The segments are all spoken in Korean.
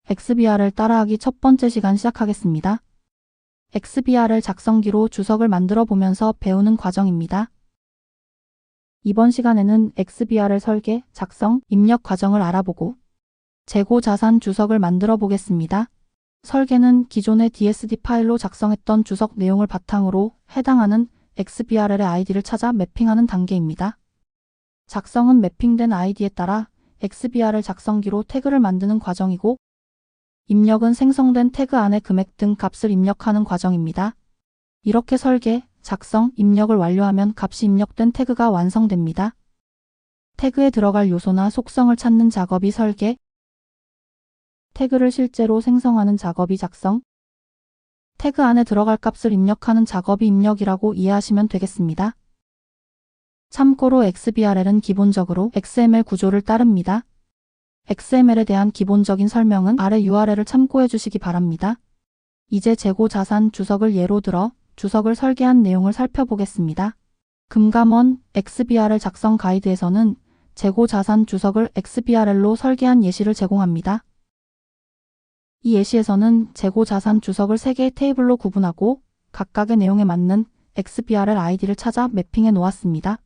XBRL 따라하기 첫 번째 시간 시작하겠습니다. XBRL 작성기로 주석을 만들어 보면서 배우는 과정입니다. 이번 시간에는 XBRL 설계, 작성, 입력 과정을 알아보고 재고 자산 주석을 만들어 보겠습니다. 설계는 기존의 DSD 파일로 작성했던 주석 내용을 바탕으로 해당하는 XBRL의 아이디를 찾아 매핑하는 단계입니다. 작성은 매핑된 아이디에 따라 XBRL 작성기로 태그를 만드는 과정이고, 입력은 생성된 태그 안에 금액 등 값을 입력하는 과정입니다. 이렇게 설계, 작성, 입력을 완료하면 값이 입력된 태그가 완성됩니다. 태그에 들어갈 요소나 속성을 찾는 작업이 설계, 태그를 실제로 생성하는 작업이 작성, 태그 안에 들어갈 값을 입력하는 작업이 입력이라고 이해하시면 되겠습니다. 참고로 XBRL은 기본적으로 XML 구조를 따릅니다. XML에 대한 기본적인 설명은 아래 URL을 참고해 주시기 바랍니다. 이제 재고 자산 주석을 예로 들어 주석을 설계한 내용을 살펴보겠습니다. 금감원 XBRL 작성 가이드에서는 재고 자산 주석을 XBRL로 설계한 예시를 제공합니다. 이 예시에서는 재고 자산 주석을 3개의 테이블로 구분하고 각각의 내용에 맞는 XBRL 아이디를 찾아 매핑해 놓았습니다.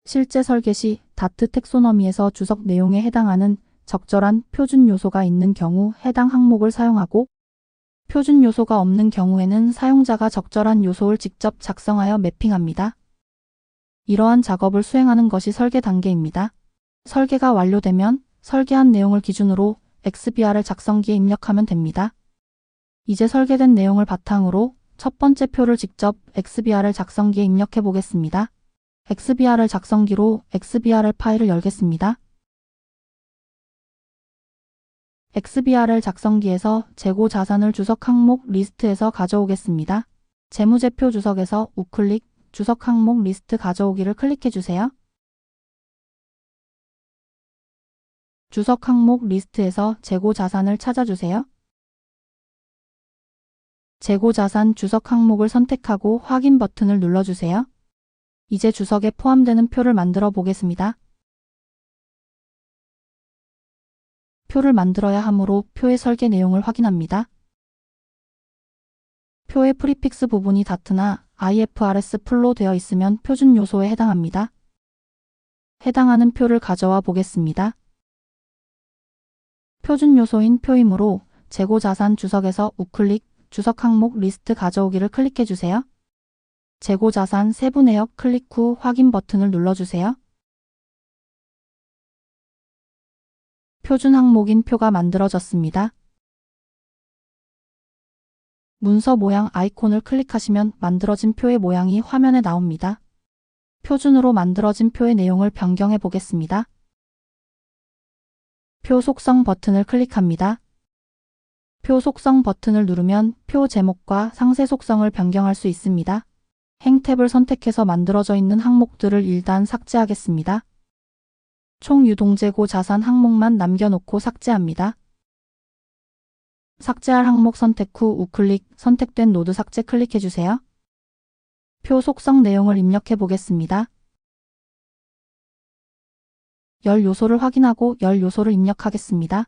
실제 설계 시 다트 텍소너미에서 주석 내용에 해당하는 적절한 표준 요소가 있는 경우 해당 항목을 사용하고, 표준 요소가 없는 경우에는 사용자가 적절한 요소를 직접 작성하여 매핑합니다. 이러한 작업을 수행하는 것이 설계 단계입니다. 설계가 완료되면 설계한 내용을 기준으로 XBRL 작성기에 입력하면 됩니다. 이제 설계된 내용을 바탕으로 첫 번째 표를 직접 XBRL 작성기에 입력해 보겠습니다. XBRL 작성기로 XBRL 파일을 열겠습니다. XBRL 작성기에서 재고 자산을 주석 항목 리스트에서 가져오겠습니다. 재무제표 주석에서 우클릭 주석 항목 리스트 가져오기를 클릭해 주세요. 주석 항목 리스트에서 재고 자산을 찾아주세요. 재고 자산 주석 항목을 선택하고 확인 버튼을 눌러주세요. 이제 주석에 포함되는 표를 만들어 보겠습니다. 표를 만들어야 하므로 표의 설계 내용을 확인합니다. 표의 프리픽스 부분이 다트나 IFRS 풀로 되어 있으면 표준 요소에 해당합니다. 해당하는 표를 가져와 보겠습니다. 표준 요소인 표이므로 재고 자산 주석에서 우클릭 주석 항목 리스트 가져오기를 클릭해 주세요. 재고 자산 세부 내역 클릭 후 확인 버튼을 눌러주세요. 표준 항목인 표가 만들어졌습니다. 문서 모양 아이콘을 클릭하시면 만들어진 표의 모양이 화면에 나옵니다. 표준으로 만들어진 표의 내용을 변경해 보겠습니다. 표 속성 버튼을 클릭합니다. 표 속성 버튼을 누르면 표 제목과 상세 속성을 변경할 수 있습니다. 행 탭을 선택해서 만들어져 있는 항목들을 일단 삭제하겠습니다. 총 유동재고 자산 항목만 남겨놓고 삭제합니다. 삭제할 항목 선택 후 우클릭 선택된 노드 삭제 클릭해주세요. 표 속성 내용을 입력해 보겠습니다. 열 요소를 확인하고 열 요소를 입력하겠습니다.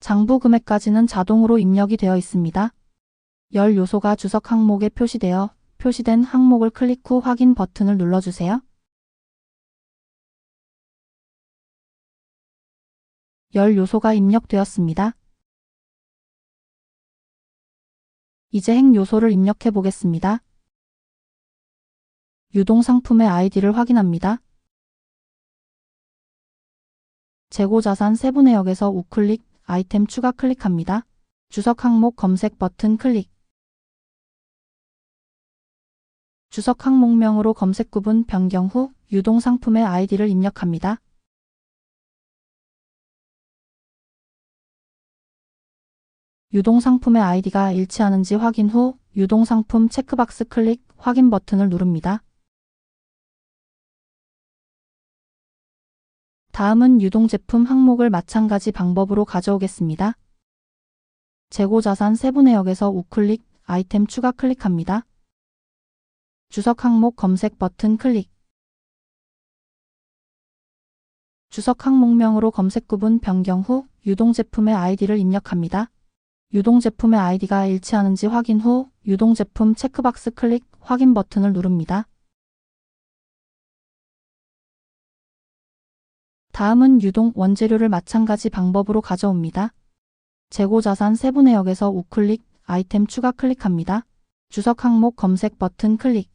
장부 금액까지는 자동으로 입력이 되어 있습니다. 열 요소가 주석 항목에 표시되어 표시된 항목을 클릭 후 확인 버튼을 눌러주세요. 열 요소가 입력되었습니다. 이제 행 요소를 입력해 보겠습니다. 유동상품의 아이디를 확인합니다. 재고자산 세부 내역에서 우클릭 아이템 추가 클릭합니다. 주석 항목 검색 버튼 클릭. 주석 항목명으로 검색 구분 변경 후 유동상품의 아이디를 입력합니다. 유동상품의 아이디가 일치하는지 확인 후 유동상품 체크박스 클릭 확인 버튼을 누릅니다. 다음은 유동제품 항목을 마찬가지 방법으로 가져오겠습니다. 재고자산 세부 내역에서 우클릭 아이템 추가 클릭합니다. 주석 항목 검색 버튼 클릭. 주석 항목명으로 검색 구분 변경 후 유동제품의 아이디를 입력합니다. 유동제품의 아이디가 일치하는지 확인 후 유동제품 체크박스 클릭 확인 버튼을 누릅니다. 다음은 유동 원재료를 마찬가지 방법으로 가져옵니다. 재고자산 세부내역에서 우클릭 아이템 추가 클릭합니다. 주석 항목 검색 버튼 클릭.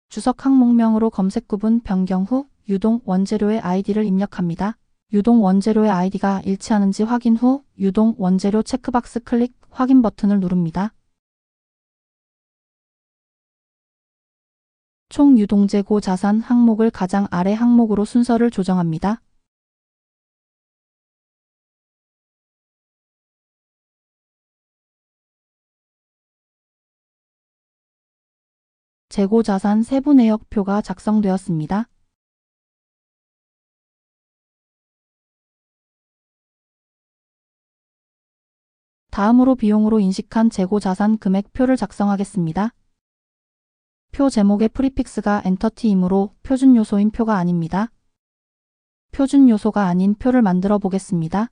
주석 항목명으로 검색 구분 변경 후 유동 원재료의 아이디를 입력합니다. 유동 원재료의 아이디가 일치하는지 확인 후 유동 원재료 체크박스 클릭 확인 버튼을 누릅니다. 총 유동재고 자산 항목을 가장 아래 항목으로 순서를 조정합니다. 재고자산 세부내역표가 작성되었습니다. 다음으로 비용으로 인식한 재고자산 금액표를 작성하겠습니다. 표 제목의 프리픽스가 엔터티이므로 표준 요소인 표가 아닙니다. 표준 요소가 아닌 표를 만들어 보겠습니다.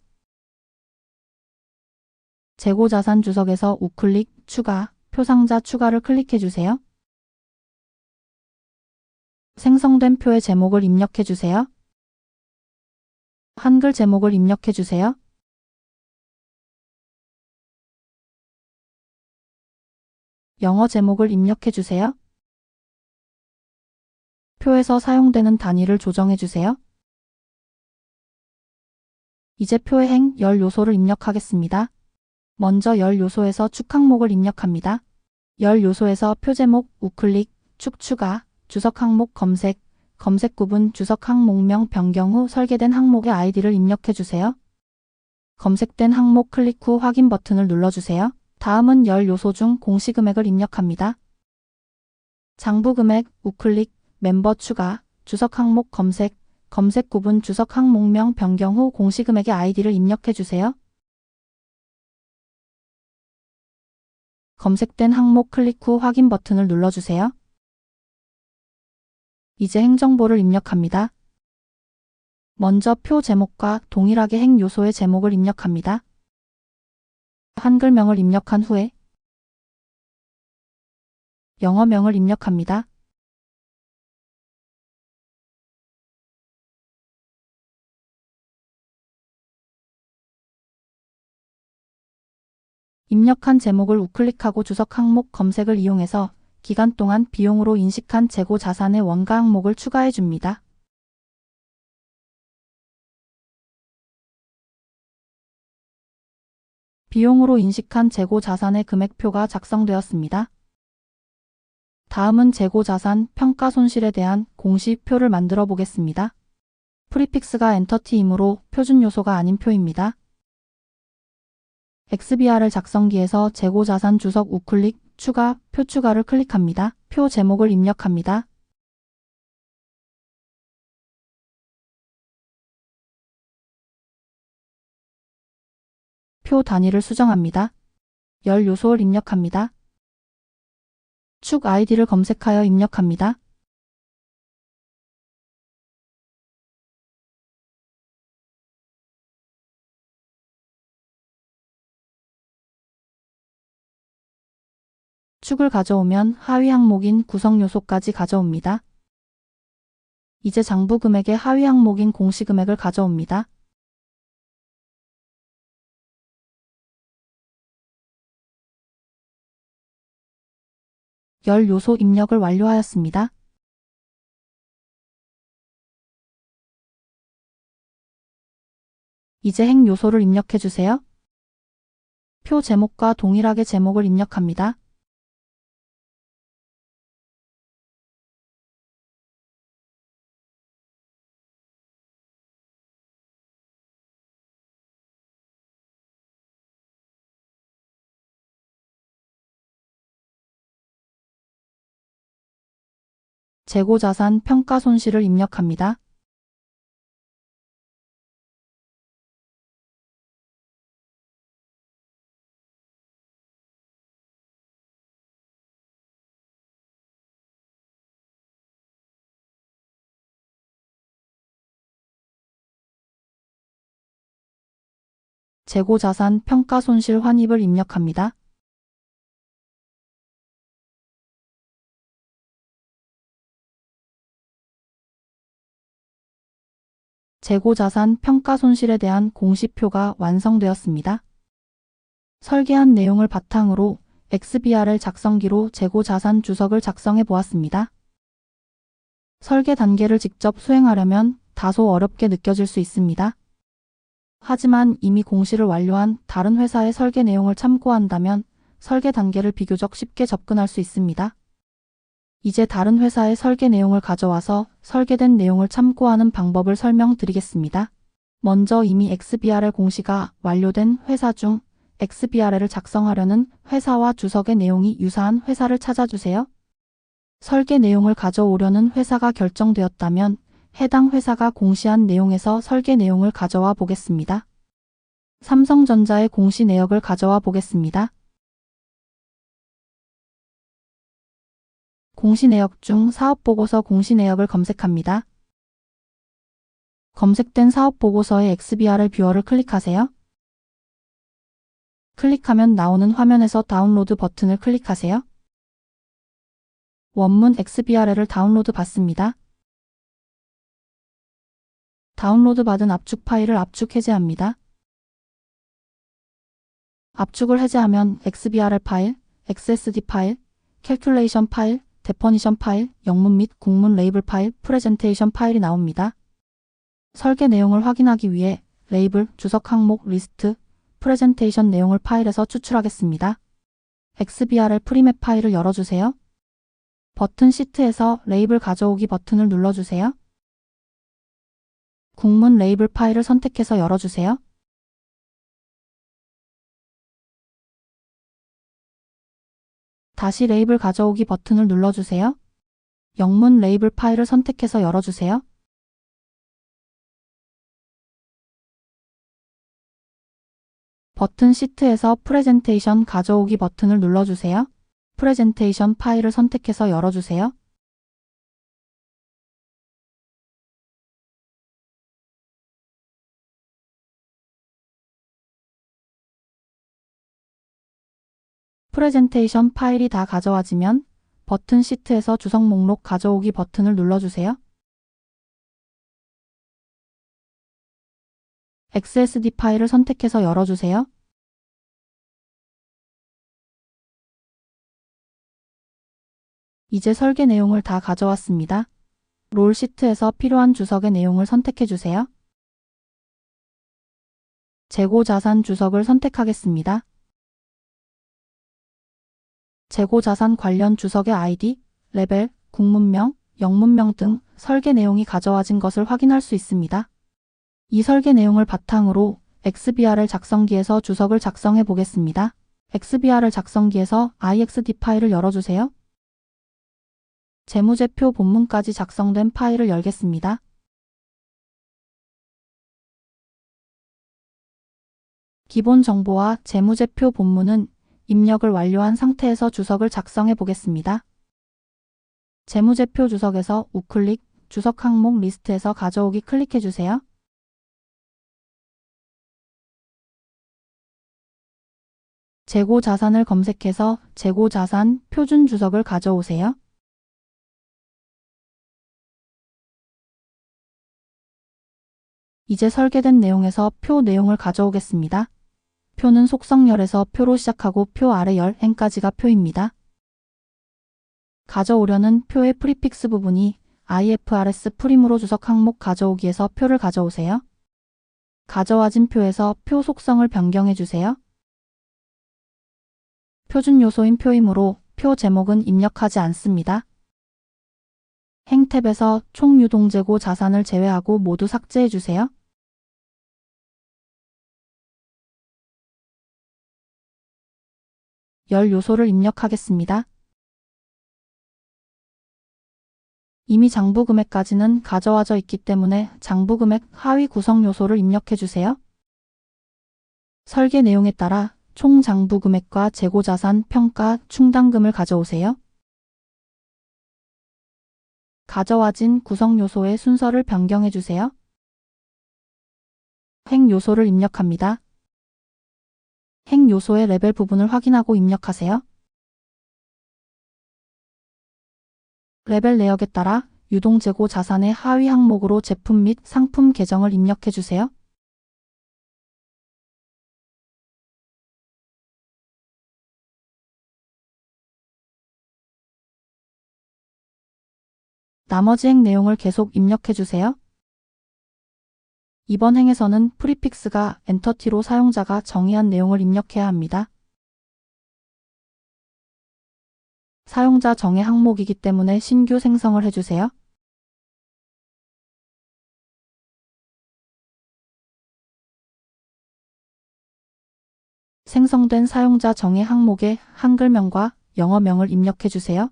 재고자산 주석에서 우클릭 추가, 표상자 추가를 클릭해 주세요. 생성된 표의 제목을 입력해 주세요. 한글 제목을 입력해 주세요. 영어 제목을 입력해 주세요. 표에서 사용되는 단위를 조정해 주세요. 이제 표의 행, 열 요소를 입력하겠습니다. 먼저 열 요소에서 축 항목을 입력합니다. 열 요소에서 표 제목, 우클릭, 축 추가, 주석 항목 검색, 검색 구분 주석 항목명 변경 후 설계된 항목의 아이디를 입력해 주세요. 검색된 항목 클릭 후 확인 버튼을 눌러주세요. 다음은 열 요소 중 공시금액을 입력합니다. 장부금액, 우클릭, 멤버 추가, 주석 항목 검색, 검색 구분 주석 항목명 변경 후 공시금액의 아이디를 입력해 주세요. 검색된 항목 클릭 후 확인 버튼을 눌러주세요. 이제 행정보를 입력합니다. 먼저 표 제목과 동일하게 행 요소의 제목을 입력합니다. 한글명을 입력한 후에 영어명을 입력합니다. 입력한 제목을 우클릭하고 주석 항목 검색을 이용해서 기간 동안 비용으로 인식한 재고 자산의 원가 항목을 추가해 줍니다. 비용으로 인식한 재고 자산의 금액표가 작성되었습니다. 다음은 재고 자산 평가 손실에 대한 공시표를 만들어 보겠습니다. 프리픽스가 엔터티이므로 표준 요소가 아닌 표입니다. XBR을 작성기에서 재고 자산 주석 우클릭 추가 표 추가를 클릭합니다. 표 제목을 입력합니다. 표 단위를 수정합니다. 열 요소를 입력합니다. 축 아이디를 검색하여 입력합니다. 축을 가져오면 하위 항목인 구성 요소까지 가져옵니다. 이제 장부 금액의 하위 항목인 공시금액을 가져옵니다. 열 요소 입력을 완료하였습니다. 이제 행 요소를 입력해 주세요. 표 제목과 동일하게 제목을 입력합니다. 재고 자산 평가 손실을 입력합니다. 재고자산 평가 손실 환입을 입력합니다. 재고자산 평가 손실에 대한 공시표가 완성되었습니다. 설계한 내용을 바탕으로 XBRL 작성기로 재고자산 주석을 작성해 보았습니다. 설계 단계를 직접 수행하려면 다소 어렵게 느껴질 수 있습니다. 하지만 이미 공시를 완료한 다른 회사의 설계 내용을 참고한다면 설계 단계를 비교적 쉽게 접근할 수 있습니다. 이제 다른 회사의 설계 내용을 가져와서 설계된 내용을 참고하는 방법을 설명드리겠습니다. 먼저 이미 XBRL 공시가 완료된 회사 중 XBRL을 작성하려는 회사와 주석의 내용이 유사한 회사를 찾아주세요. 설계 내용을 가져오려는 회사가 결정되었다면 해당 회사가 공시한 내용에서 설계 내용을 가져와 보겠습니다. 삼성전자의 공시 내역을 가져와 보겠습니다. 공시 내역 중 사업보고서 공시 내역을 검색합니다. 검색된 사업보고서의 XBRL 뷰어를 클릭하세요. 클릭하면 나오는 화면에서 다운로드 버튼을 클릭하세요. 원문 XBRL을 다운로드 받습니다. 다운로드 받은 압축 파일을 압축 해제합니다. 압축을 해제하면 XBRL 파일, XSD 파일, 캘큘레이션 파일, 데퍼니션 파일, 영문 및 국문 레이블 파일, 프레젠테이션 파일이 나옵니다. 설계 내용을 확인하기 위해 레이블, 주석 항목, 리스트, 프레젠테이션 내용을 파일에서 추출하겠습니다. XBRL 프리맵 파일을 열어주세요. 버튼 시트에서 레이블 가져오기 버튼을 눌러주세요. 국문 레이블 파일을 선택해서 열어주세요. 다시 레이블 가져오기 버튼을 눌러주세요. 영문 레이블 파일을 선택해서 열어주세요. 버튼 시트에서 프레젠테이션 가져오기 버튼을 눌러주세요. 프레젠테이션 파일을 선택해서 열어주세요. 프레젠테이션 파일이 다 가져와지면 버튼 시트에서 주석 목록 가져오기 버튼을 눌러주세요. XSD 파일을 선택해서 열어주세요. 이제 설계 내용을 다 가져왔습니다. 롤 시트에서 필요한 주석의 내용을 선택해주세요. 재고자산 주석을 선택하겠습니다. 재고자산 관련 주석의 아이디, 레벨, 국문명, 영문명 등 설계 내용이 가져와진 것을 확인할 수 있습니다. 이 설계 내용을 바탕으로 XBRL 작성기에서 주석을 작성해 보겠습니다. XBRL 작성기에서 IXD 파일을 열어주세요. 재무제표 본문까지 작성된 파일을 열겠습니다. 기본 정보와 재무제표 본문은 입력을 완료한 상태에서 주석을 작성해 보겠습니다. 재무제표 주석에서 우클릭, 주석 항목 리스트에서 가져오기 클릭해 주세요. 재고자산을 검색해서 재고자산 표준 주석을 가져오세요. 이제 설계된 내용에서 표 내용을 가져오겠습니다. 표는 속성열에서 표로 시작하고 표 아래 열 n까지가 표입니다. 가져오려는 표의 프리픽스 부분이 IFRS 프림으로 주석 항목 가져오기에서 표를 가져오세요. 가져와진 표에서 표 속성을 변경해 주세요. 표준 요소인 표이므로 표 제목은 입력하지 않습니다. 행 탭에서 총 유동재고 자산을 제외하고 모두 삭제해 주세요. 열 요소를 입력하겠습니다. 이미 장부금액까지는 가져와져 있기 때문에 장부금액 하위 구성 요소를 입력해 주세요. 설계 내용에 따라 총 장부금액과 재고자산 평가 충당금을 가져오세요. 가져와진 구성 요소의 순서를 변경해 주세요. 행 요소를 입력합니다. 표준 요소의 레벨 부분을 확인하고 입력하세요. 레벨 내역에 따라 유동 재고 자산의 하위 항목으로 제품 및 상품 계정을 입력해 주세요. 나머지 행 내용을 계속 입력해 주세요. 이번 행에서는 프리픽스가 엔터티로 사용자가 정의한 내용을 입력해야 합니다. 사용자 정의 항목이기 때문에 신규 생성을 해주세요. 생성된 사용자 정의 항목에 한글명과 영어명을 입력해 주세요.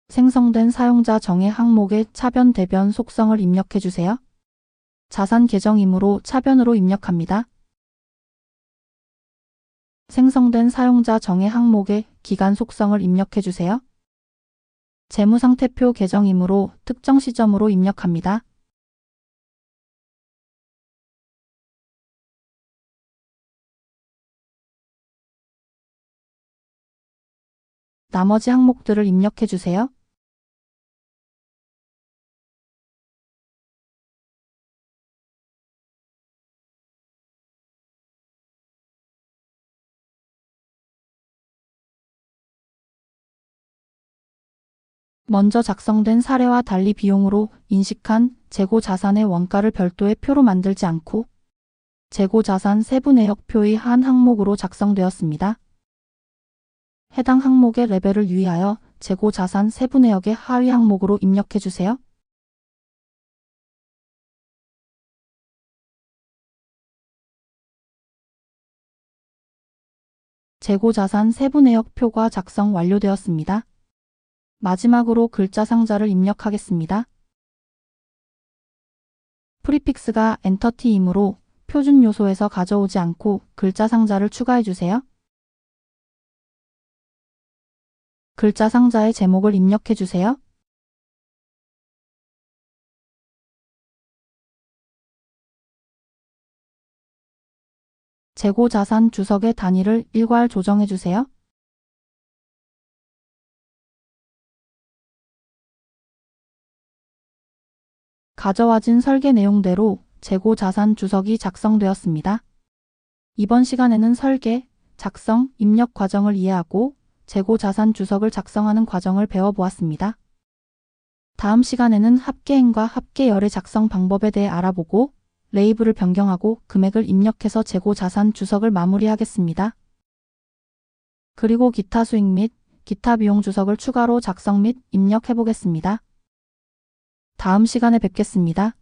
생성된 사용자 정의 항목에 차변 대변 속성을 입력해 주세요. 자산 계정이므로 차변으로 입력합니다. 생성된 사용자 정의 항목에 기간 속성을 입력해 주세요. 재무상태표 계정이므로 특정 시점으로 입력합니다. 나머지 항목들을 입력해 주세요. 먼저 작성된 사례와 달리 비용으로 인식한 재고 자산의 원가를 별도의 표로 만들지 않고 재고 자산 세부 내역표의 한 항목으로 작성되었습니다. 해당 항목의 레벨을 유의하여 재고 자산 세부 내역의 하위 항목으로 입력해 주세요. 재고 자산 세부 내역표가 작성 완료되었습니다. 마지막으로 글자 상자를 입력하겠습니다. 프리픽스가 엔터티이므로 표준 요소에서 가져오지 않고 글자 상자를 추가해 주세요. 글자 상자의 제목을 입력해 주세요. 재고 자산 주석의 단위를 일괄 조정해 주세요. 가져와진 설계 내용대로 재고 자산 주석이 작성되었습니다. 이번 시간에는 설계, 작성, 입력 과정을 이해하고 재고 자산 주석을 작성하는 과정을 배워보았습니다. 다음 시간에는 합계행과 합계열의 작성 방법에 대해 알아보고 레이블을 변경하고 금액을 입력해서 재고 자산 주석을 마무리하겠습니다. 그리고 기타 수익 및 기타 비용 주석을 추가로 작성 및 입력해 보겠습니다. 다음 시간에 뵙겠습니다.